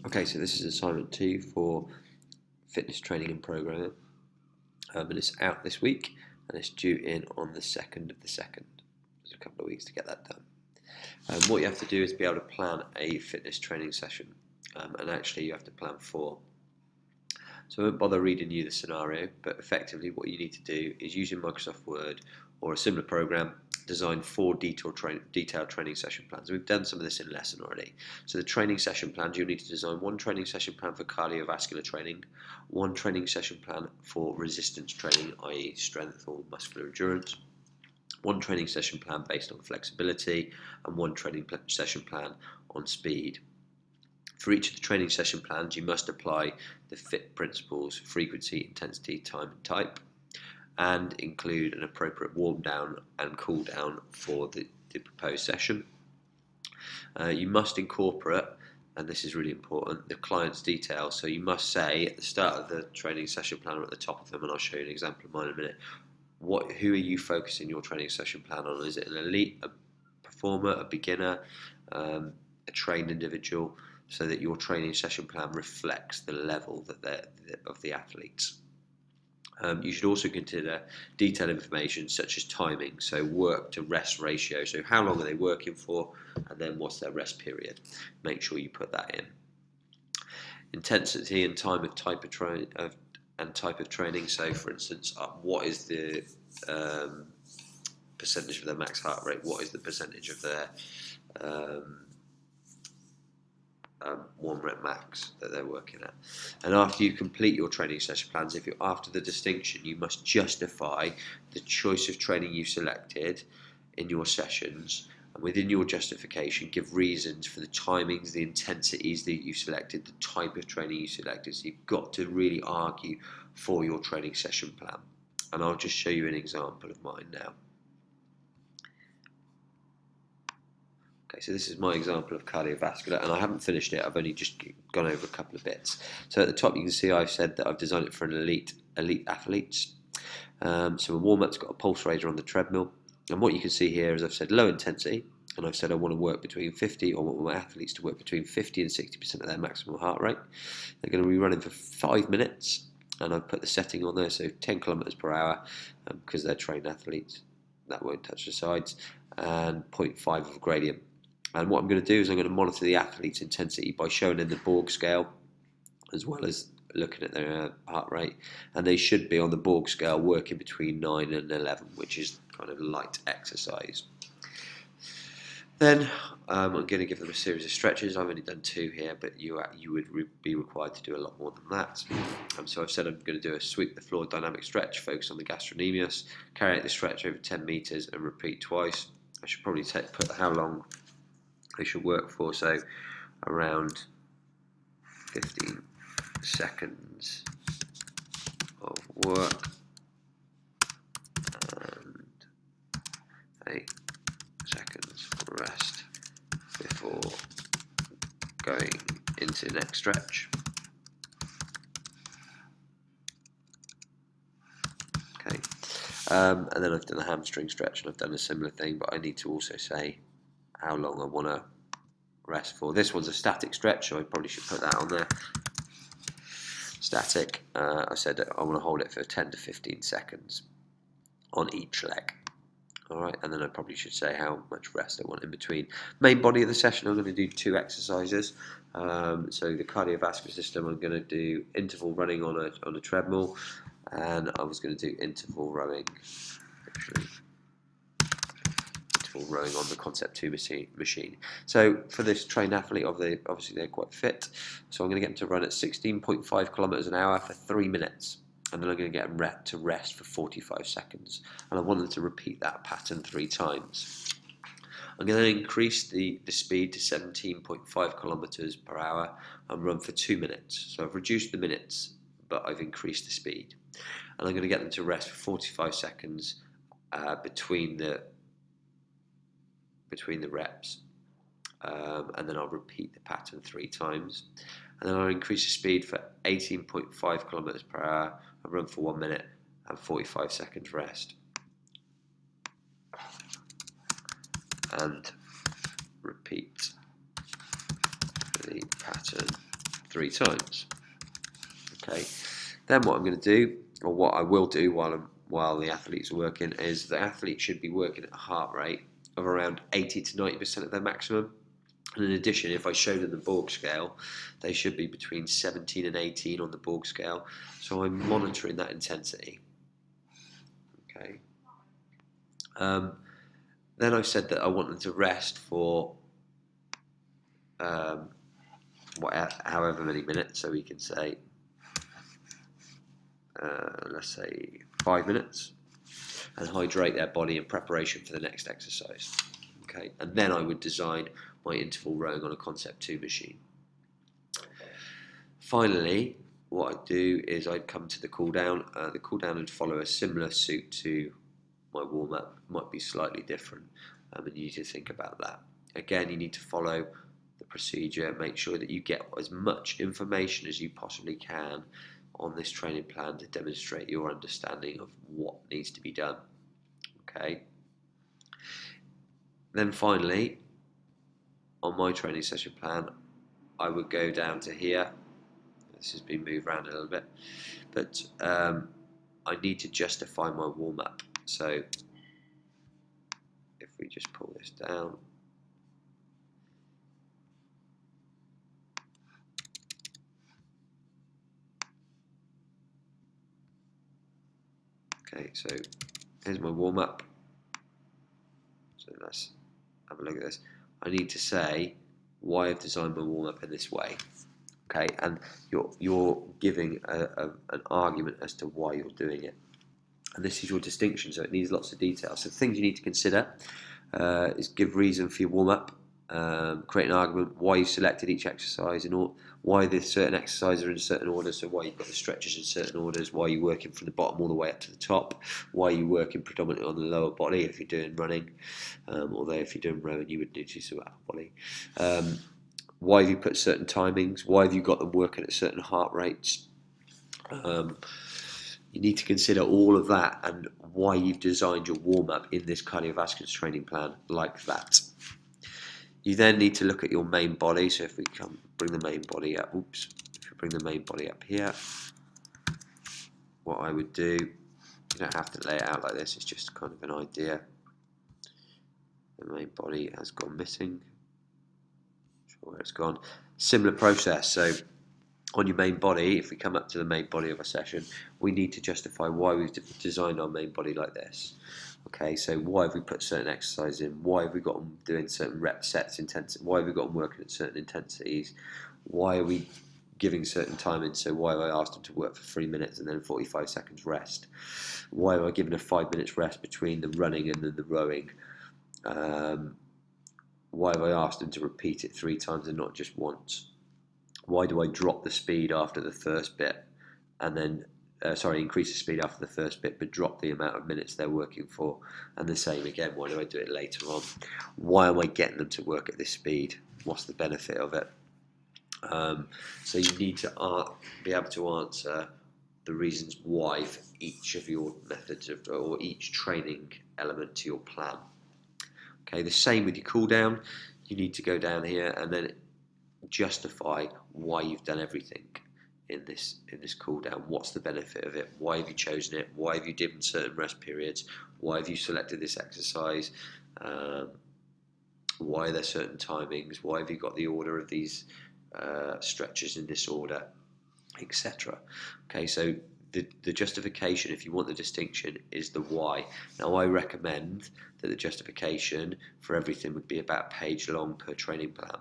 Okay, so this is assignment 2 for fitness training and programming, and it's out this week, and it's due in on the 2nd of the 2nd. There's a couple of weeks to get that done. What you have to do is be able to plan a fitness training session, and actually you have to plan 4. So I won't bother reading you the scenario, but effectively what you need to do is using Microsoft Word or a similar program, design 4 detailed training session plans. We've done some of this in lesson already. So the training session plans, you'll need to design 1 training session plan for cardiovascular training, 1 training session plan for resistance training, i.e. strength or muscular endurance, 1 training session plan based on flexibility, and 1 training session plan on speed. For each of the training session plans, you must apply the FIT principles: frequency, intensity, time, and type, and include an appropriate warm down and cool down for the proposed session. You must incorporate, and this is really important, the client's details. So you must say at the start of the training session plan or at the top of them, and I'll show you an example of mine in a minute, who are you focusing your training session plan on? Is it an elite, a performer, a beginner, a trained individual, so that your training session plan reflects the level of the athletes. You should also consider detailed information such as timing, so work to rest ratio, so how long are they working for, and then what's their rest period. Make sure you put that in. Intensity and time of type of training, so for instance, what is the percentage of their max heart rate, what is the percentage of their 1 rep max that they're working at. And after you complete your training session plans, if you're after the distinction, you must justify the choice of training you selected in your sessions, and within your justification give reasons for the timings, the intensities that you selected, the type of training you selected. So you've got to really argue for your training session plan, and I'll just show you an example of mine now. Okay, so this is my example of cardiovascular, and I haven't finished it. I've only just gone over a couple of bits. So at the top you can see I've said that I've designed it for an elite athletes. So a warm-up's got a pulse raiser on the treadmill, and what you can see here is I've said low intensity, and I've said I want to work between 50, or I want my athletes to work between 50 and 60% of their maximum heart rate. They're going to be running for 5 minutes, and I've put the setting on there, so 10 kilometers per hour, because they're trained athletes. That won't touch the sides, and 0.5 of gradient. And what I'm going to do is I'm going to monitor the athlete's intensity by showing them the Borg scale, as well as looking at their heart rate. And they should be on the Borg scale working between 9 and 11, which is kind of light exercise. Then I'm going to give them a series of stretches. I've only done 2 here, but you would be required to do a lot more than that. So I've said I'm going to do a sweep the floor dynamic stretch, focus on the gastrocnemius, carry out the stretch over 10 meters and repeat twice. I should probably put how long they should work for, so around 15 seconds of work and 8 seconds rest before going into the next stretch. Okay, and then I've done a hamstring stretch, and I've done a similar thing, but I need to also say how long I want to rest for. This one's a static stretch, so I probably should put that on there. Static, I said I want to hold it for 10 to 15 seconds on each leg. Alright, and then I probably should say how much rest I want in between. Main body of the session, I'm going to do 2 exercises. So the cardiovascular system, I'm going to do interval running on a treadmill, and I was going to do interval rowing, actually. Rowing on the Concept 2 machine. So for this trained athlete, obviously they're quite fit, so I'm going to get them to run at 16.5 kilometers an hour for 3 minutes, and then I'm going to get them to rest for 45 seconds, and I want them to repeat that pattern 3 times. I'm going to increase the speed to 17.5 kilometers per hour and run for 2 minutes. So I've reduced the minutes, but I've increased the speed, and I'm going to get them to rest for 45 seconds between the reps, and then I'll repeat the pattern 3 times, and then I'll increase the speed for 18.5 kilometers per hour and run for 1 minute and 45 seconds rest, and repeat the pattern 3 times. Okay, then what I'm going to do, or what I will do while the athletes are working, is the athlete should be working at a heart rate of around 80 to 90% of their maximum. And in addition, if I show them the Borg scale, they should be between 17 and 18 on the Borg scale. So I'm monitoring that intensity. Okay. Then I've said that I want them to rest for however many minutes. So we can say, let's say 5 minutes, and hydrate their body in preparation for the next exercise. Okay, and then I would design my interval rowing on a Concept 2 machine. Finally, what I'd do is I'd come to the cool down. The cool down would follow a similar suit to my warm up, might be slightly different, and you need to think about that. Again, you need to follow the procedure, make sure that you get as much information as you possibly can on this training plan to demonstrate your understanding of what needs to be done. Okay. Then finally, on my training session plan, I would go down to here. This has been moved around a little bit, but I need to justify my warm-up. So if we just pull this down, okay, so here's my warm-up. So let's have a look at this. I need to say why I've designed my warm-up in this way. Okay, and you're giving an argument as to why you're doing it. And this is your distinction, so it needs lots of detail. So things you need to consider is give reason for your warm-up, create an argument why you selected each exercise and why the certain exercises are in certain orders, so why you've got the stretches in certain orders, why you're working from the bottom all the way up to the top, why you're working predominantly on the lower body if you're doing running, although if you're doing rowing you would need to use the upper body. Why have you put certain timings? Why have you got them working at certain heart rates? You need to consider all of that and why you've designed your warm-up in this cardiovascular training plan like that. You then need to look at your main body. So if we bring the main body up, if we bring the main body up here, what I would do, you don't have to lay it out like this, it's just kind of an idea. The main body has gone missing. Not sure where it's gone. Similar process. So on your main body, if we come up to the main body of a session, we need to justify why we've designed our main body like this. Okay, so why have we put certain exercises in? Why have we got them doing certain rep sets, intensity? Why have we got them working at certain intensities? Why are we giving certain timings? So why have I asked them to work for 3 minutes and then 45 seconds rest? Why have I given a 5 minutes rest between the running and then the rowing? Why have I asked them to repeat it 3 times and not just once? Why do I drop the speed after the first bit and then, increase the speed after the first bit but drop the amount of minutes they're working for? And the same again, why do I do it later on? Why am I getting them to work at this speed? What's the benefit of it? So you need to be able to answer the reasons why for each of your methods or each training element to your plan. Okay, the same with your cool down. You need to go down here and then justify why you've done everything in this cool down. What's the benefit of it? Why have you chosen it? Why have you given certain rest periods? Why have you selected this exercise? Why are there certain timings? Why have you got the order of these stretches in this order, etc. Okay, so the justification, if you want the distinction, is the why. Now I recommend that the justification for everything would be about a page long per training plan.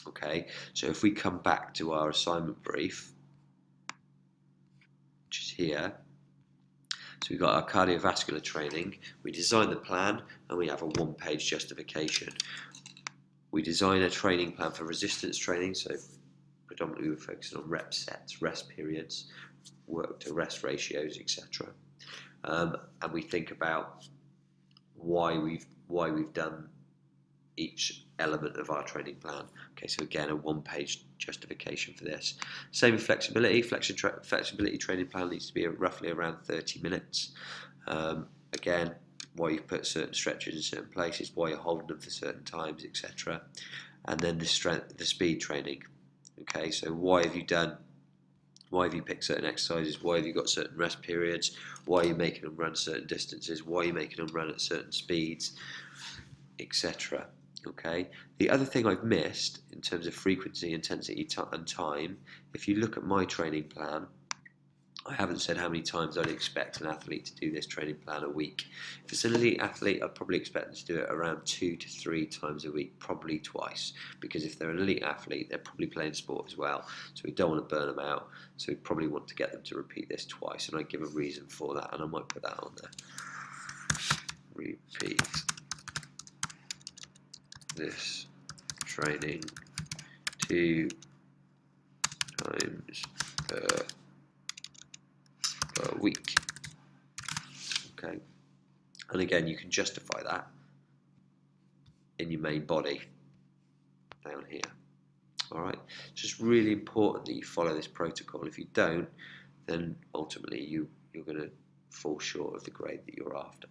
Okay, so if we come back to our assignment brief, which is here, so we've got our cardiovascular training, we design the plan and we have a 1-page justification. We design a training plan for resistance training, so predominantly we're focusing on rep sets, rest periods, work to rest ratios, etc. And we think about why we've done each element of our training plan. Okay, so again, a 1-page justification for this. Same with flexibility. Flexibility training plan needs to be roughly around 30 minutes. Again, why you've put certain stretches in certain places, why you're holding them for certain times, etc. And then the speed training. Okay, so why have you picked certain exercises? Why have you got certain rest periods? Why are you making them run certain distances? Why are you making them run at certain speeds, etc.? Okay. The other thing I've missed in terms of frequency, intensity, and time, if you look at my training plan, I haven't said how many times I'd expect an athlete to do this training plan a week. If it's an elite athlete, I'd probably expect them to do it around 2 to 3 times a week, probably twice. Because if they're an elite athlete, they're probably playing sport as well. So we don't want to burn them out. So we probably want to get them to repeat this twice. And I give a reason for that, and I might put that on there. Repeat this training 2 times per week. Okay, and again, you can justify that in your main body down here. All right, it's just really important that you follow this protocol. If you don't, then ultimately you're going to fall short of the grade that you're after.